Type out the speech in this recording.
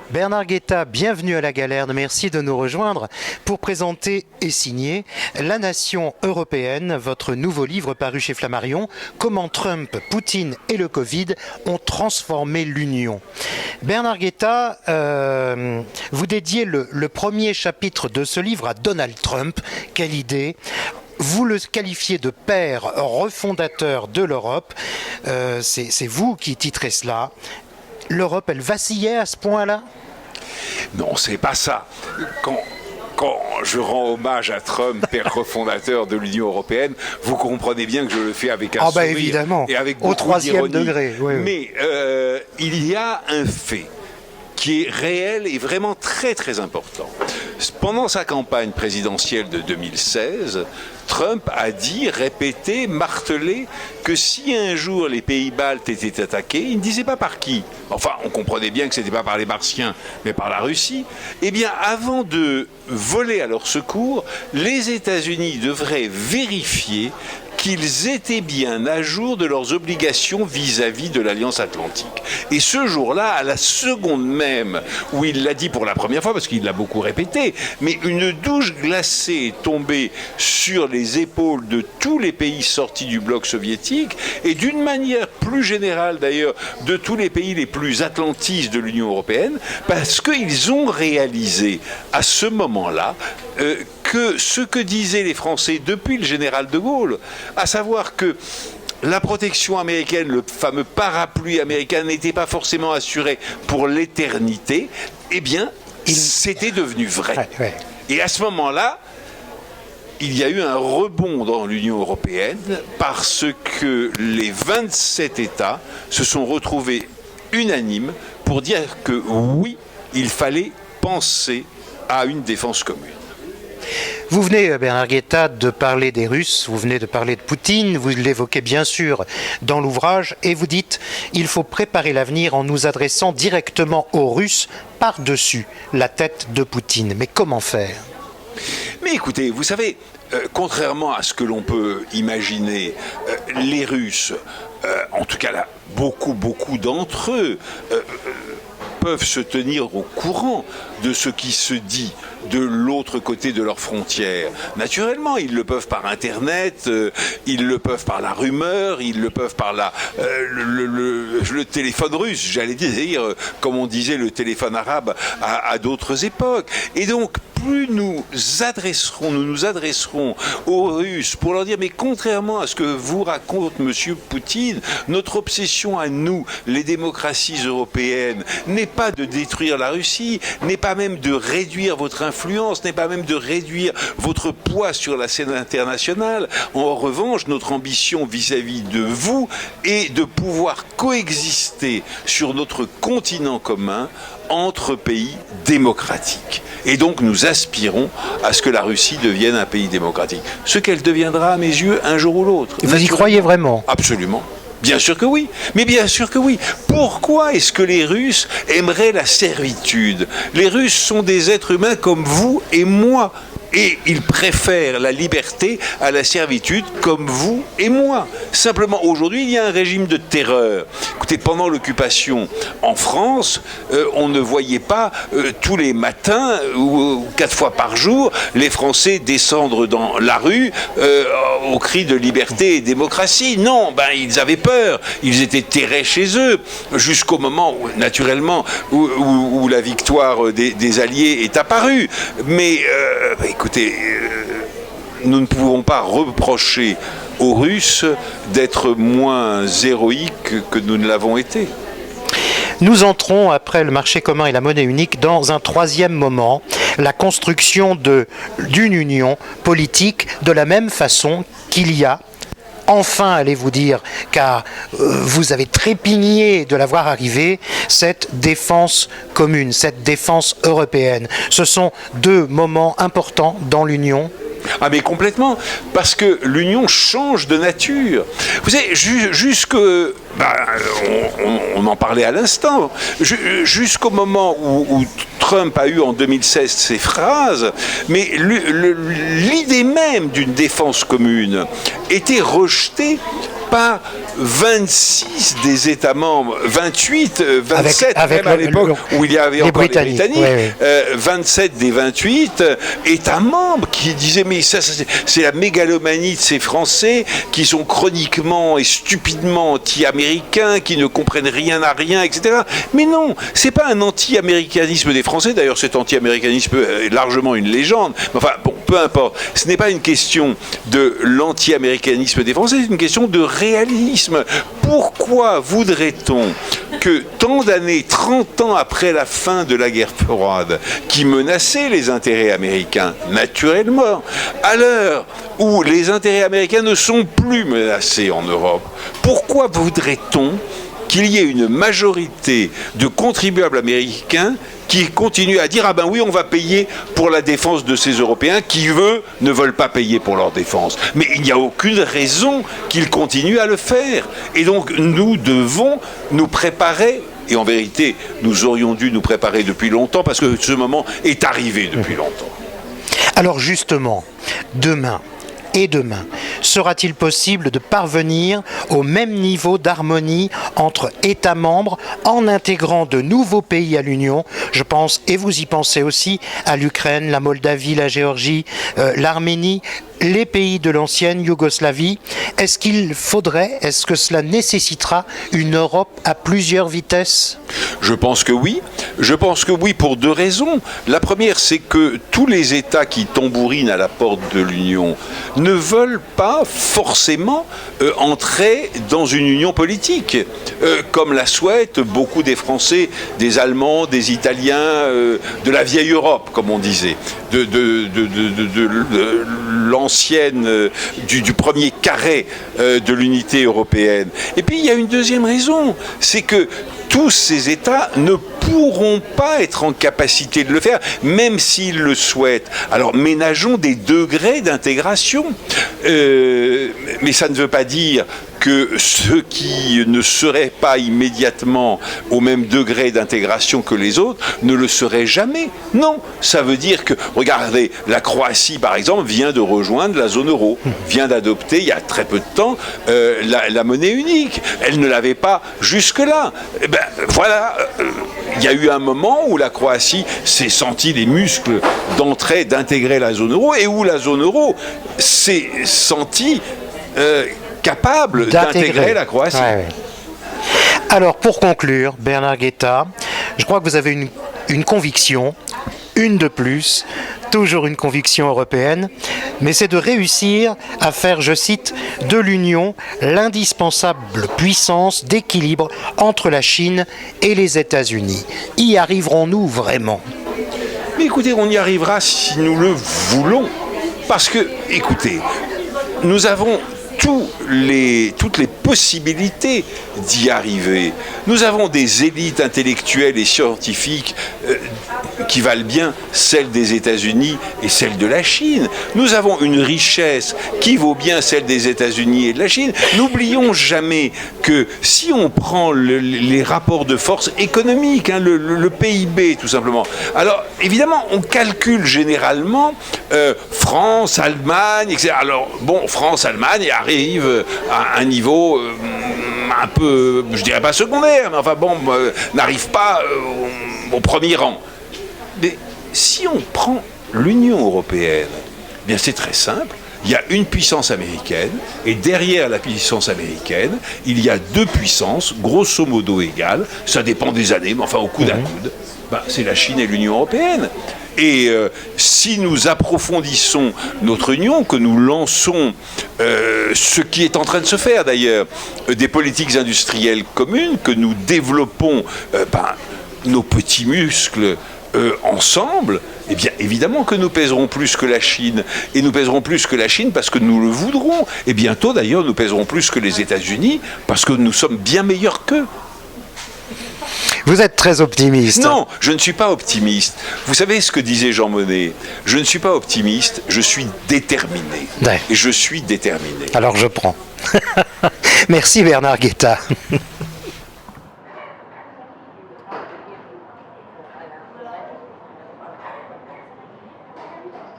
Bernard Guetta, bienvenue à la Galerne, merci de nous rejoindre pour présenter et signer La Nation européenne, votre nouveau livre paru chez Flammarion, Comment Trump, Poutine et le Covid ont transformé l'Union. Bernard Guetta, vous dédiez le premier chapitre de ce livre à Donald Trump, quelle idée! Vous le qualifiez de père refondateur de l'Europe, c'est vous qui titrez cela. L'Europe, elle vacillait à ce point-là ? Non, c'est pas ça. Quand je rends hommage à Trump, père refondateur de l'Union européenne, vous comprenez bien que je le fais avec un sourire évidemment. Et avec beaucoup au troisième d'ironie. degré. Oui, oui. Mais il y a un fait qui est réel et vraiment très très important. Pendant sa campagne présidentielle de 2016, Trump a dit, répété, martelé que si un jour les pays baltes étaient attaqués, il ne disait pas par qui, enfin on comprenait bien que ce n'était pas par les Martiens, mais par la Russie, eh bien avant de voler à leur secours, les États-Unis devraient vérifier qu'ils étaient bien à jour de leurs obligations vis-à-vis de l'Alliance Atlantique. Et ce jour-là, à la seconde même où il l'a dit pour la première fois, parce qu'il l'a beaucoup répété, mais une douche glacée est tombée sur les épaules de tous les pays sortis du bloc soviétique, et d'une manière plus générale d'ailleurs, de tous les pays les plus atlantistes de l'Union européenne, parce qu'ils ont réalisé à ce moment-là que ce que disaient les Français depuis le général de Gaulle, à savoir que la protection américaine, le fameux parapluie américain, n'était pas forcément assuré pour l'éternité, eh bien, c'était devenu vrai. Ouais. Et à ce moment-là, il y a eu un rebond dans l'Union européenne parce que les 27 États se sont retrouvés unanimes pour dire que oui, il fallait penser à une défense commune. Vous venez, Bernard Guetta, de parler des Russes, vous venez de parler de Poutine, vous l'évoquez bien sûr dans l'ouvrage, et vous dites « Il faut préparer l'avenir en nous adressant directement aux Russes par-dessus la tête de Poutine ». Mais comment faire ? Mais écoutez, vous savez, contrairement à ce que l'on peut imaginer, les Russes, en tout cas là, beaucoup d'entre eux, peuvent se tenir au courant de ce qui se dit de l'autre côté de leurs frontières. Naturellement, ils le peuvent par Internet, ils le peuvent par la rumeur, ils le peuvent par le téléphone russe, j'allais dire, comme on disait le téléphone arabe à d'autres époques. Et donc, plus nous nous adresserons aux Russes pour leur dire, mais contrairement à ce que vous raconte M. Poutine, notre obsession à nous, les démocraties européennes, n'est pas de détruire la Russie, n'est pas même de réduire votre influence, n'est pas même de réduire votre poids sur la scène internationale. En revanche, notre ambition vis-à-vis de vous est de pouvoir coexister sur notre continent commun entre pays démocratiques. Et donc nous aspirons à ce que la Russie devienne un pays démocratique. Ce qu'elle deviendra à mes yeux un jour ou l'autre. Vous y croyez vraiment ? Absolument. Bien sûr que oui, mais bien sûr que oui. Pourquoi est-ce que les Russes aimeraient la servitude ? Les Russes sont des êtres humains comme vous et moi. Et ils préfèrent la liberté à la servitude comme vous et moi. Simplement, aujourd'hui, il y a un régime de terreur. Écoutez, pendant l'occupation en France, on ne voyait pas tous les matins ou 4 fois par jour les Français descendre dans la rue au cri de liberté et démocratie. Non, ils avaient peur. Ils étaient terrés chez eux jusqu'au moment, naturellement, où la victoire des Alliés est apparue. Mais écoutez, nous ne pouvons pas reprocher aux Russes d'être moins héroïques que nous ne l'avons été. Nous entrons, après le marché commun et la monnaie unique, dans un troisième moment, la construction d'une union politique de la même façon qu'il y a, enfin, allez-vous dire, car vous avez trépigné de la voir arriver, cette défense commune, cette défense européenne. Ce sont deux moments importants dans l'Union. Ah mais complètement, parce que l'Union change de nature. Vous savez, on en parlait à l'instant, jusqu'au moment où Trump a eu en 2016 ces phrases, mais l'idée même d'une défense commune était rejetée pas 26 des États membres, 28, 27, avec même à l'époque où il y avait encore les Britanniques, oui. 27 des 28 États membres qui disaient mais ça c'est la mégalomanie de ces Français qui sont chroniquement et stupidement anti-américains, qui ne comprennent rien à rien, etc. Mais non, c'est pas un anti-américanisme des Français, d'ailleurs cet anti-américanisme est largement une légende, mais enfin bon, peu importe, ce n'est pas une question de l'anti-américanisme des Français, c'est une question de réalisme. Pourquoi voudrait-on que tant d'années, 30 ans après la fin de la guerre froide, qui menaçait les intérêts américains, naturellement, à l'heure où les intérêts américains ne sont plus menacés en Europe, pourquoi voudrait-on qu'il y ait une majorité de contribuables américains qui continuent à dire « Ah ben oui, on va payer pour la défense de ces Européens qui, eux, ne veulent pas payer pour leur défense. » Mais il n'y a aucune raison qu'ils continuent à le faire. Et donc, nous devons nous préparer, et en vérité, nous aurions dû nous préparer depuis longtemps, parce que ce moment est arrivé depuis longtemps. Alors justement, demain, sera-t-il possible de parvenir au même niveau d'harmonie entre États membres en intégrant de nouveaux pays à l'Union? Je pense, et vous y pensez aussi, à l'Ukraine, la Moldavie, la Géorgie, l'Arménie, les pays de l'ancienne Yougoslavie. Est-ce que cela nécessitera une Europe à plusieurs vitesses? Je pense que oui. Je pense que oui pour deux raisons. La première, c'est que tous les États qui tambourinent à la porte de l'Union ne veulent pas forcément entrer dans une union politique, comme la souhaitent beaucoup des Français, des Allemands, des Italiens, de la vieille Europe, comme on disait, de l'ancienne, du premier carré de l'unité européenne. Et puis il y a une deuxième raison, c'est que tous ces États ne pourront pas être en capacité de le faire, même s'ils le souhaitent. Alors ménageons des degrés d'intégration, mais ça ne veut pas dire que ceux qui ne seraient pas immédiatement au même degré d'intégration que les autres ne le seraient jamais. Non, ça veut dire que, regardez, la Croatie, par exemple, vient de rejoindre la zone euro, vient d'adopter, il y a très peu de temps, la monnaie unique. Elle ne l'avait pas jusque-là. Eh ben, voilà, il y a eu un moment où la Croatie s'est sentie les muscles d'entrer, d'intégrer la zone euro, et où la zone euro s'est sentie capable d'intégrer la Croatie. Ouais. Alors, pour conclure, Bernard Guetta, je crois que vous avez une conviction, une de plus, toujours une conviction européenne, mais c'est de réussir à faire, je cite, de l'Union l'indispensable puissance d'équilibre entre la Chine et les États-Unis. Y arriverons-nous vraiment? Mais écoutez, on y arrivera si nous le voulons. Parce que, écoutez, nous avons toutes les possibilités d'y arriver. Nous avons des élites intellectuelles et scientifiques qui valent bien celles des États-Unis et celles de la Chine. Nous avons une richesse qui vaut bien celle des États-Unis et de la Chine. N'oublions jamais que si on prend les rapports de force économiques, hein, le PIB tout simplement, alors évidemment on calcule généralement France, Allemagne, etc. Alors bon, France, Allemagne arrive à un niveau un peu, je dirais pas secondaire, mais enfin bon, n'arrive pas au premier rang. Mais si on prend l'Union européenne, eh bien c'est très simple. Il y a une puissance américaine, et derrière la puissance américaine, il y a deux puissances, grosso modo égales, ça dépend des années, mais enfin au coude à coude, c'est la Chine et l'Union européenne. Et si nous approfondissons notre union, que nous lançons ce qui est en train de se faire d'ailleurs, des politiques industrielles communes, que nous développons nos petits muscles ensemble, eh bien évidemment que nous pèserons plus que la Chine, et nous pèserons plus que la Chine parce que nous le voudrons, et bientôt d'ailleurs nous pèserons plus que les États-Unis parce que nous sommes bien meilleurs qu'eux. Vous êtes très optimiste. Non, je ne suis pas optimiste. Vous savez ce que disait Jean Monnet? Je ne suis pas optimiste, je suis déterminé. Ouais. Et je suis déterminé. Alors je prends. Merci Bernard Guetta.